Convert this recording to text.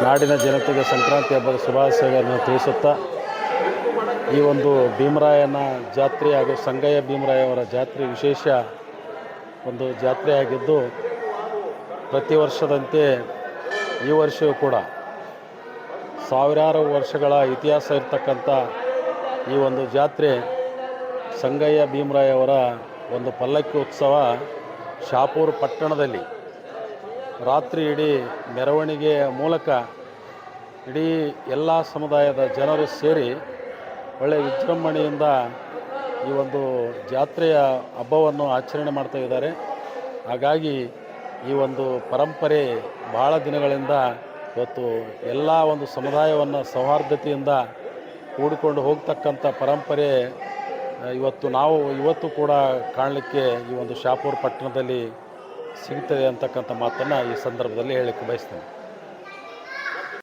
ನಾಡಿನ ಜನತೆಗೆ ಸಂಕ್ರಾಂತಿ ಹಬ್ಬದ ಶುಭಾಶಯಗಳನ್ನು ತಿಳಿಸುತ್ತಾ, ಈ ಒಂದು ಭೀಮರಾಯನ ಜಾತ್ರೆ ಹಾಗೂ ಸಂಗಯ್ಯ ಭೀಮರಾಯವರ ಜಾತ್ರೆ ವಿಶೇಷ ಒಂದು ಜಾತ್ರೆಯಾಗಿದ್ದು, ಪ್ರತಿ ವರ್ಷದಂತೆ ಈ ವರ್ಷವೂ ಕೂಡ ಸಾವಿರಾರು ವರ್ಷಗಳ ಇತಿಹಾಸ ಇರತಕ್ಕಂಥ ಈ ಒಂದು ಜಾತ್ರೆ ಸಂಗಯ್ಯ ಭೀಮರಾಯವರ ಒಂದು ಪಲ್ಲಕ್ಕಿ ಉತ್ಸವ ಶಹಾಪುರ ಪಟ್ಟಣದಲ್ಲಿ ರಾತ್ರಿ ಇಡೀ ಮೆರವಣಿಗೆಯ ಮೂಲಕ ಇಡೀ ಎಲ್ಲ ಸಮುದಾಯದ ಜನರು ಸೇರಿ ಒಳ್ಳೆಯ ವಿಜೃಂಭಣೆಯಿಂದ ಈ ಒಂದು ಜಾತ್ರೆಯ ಹಬ್ಬವನ್ನು ಆಚರಣೆ ಮಾಡ್ತಾ ಇದ್ದಾರೆ. ಹಾಗಾಗಿ ಈ ಒಂದು ಪರಂಪರೆ ಭಾಳ ದಿನಗಳಿಂದ ಇವತ್ತು ಎಲ್ಲ ಒಂದು ಸಮುದಾಯವನ್ನು ಸೌಹಾರ್ದತೆಯಿಂದ ಕೂಡಿಕೊಂಡು ಹೋಗ್ತಕ್ಕಂಥ ಪರಂಪರೆ ಇವತ್ತು ಕೂಡ ಕಾಣಲಿಕ್ಕೆ ಈ ಒಂದು ಶಹಾಪುರ ಪಟ್ಟಣದಲ್ಲಿ ಸಿಗ್ತದೆ ಅಂತಕ್ಕಂಥ ಮಾತನ್ನು ಈ ಸಂದರ್ಭದಲ್ಲಿ ಹೇಳಲಿಕ್ಕೆ ಬಯಸ್ತೇನೆ.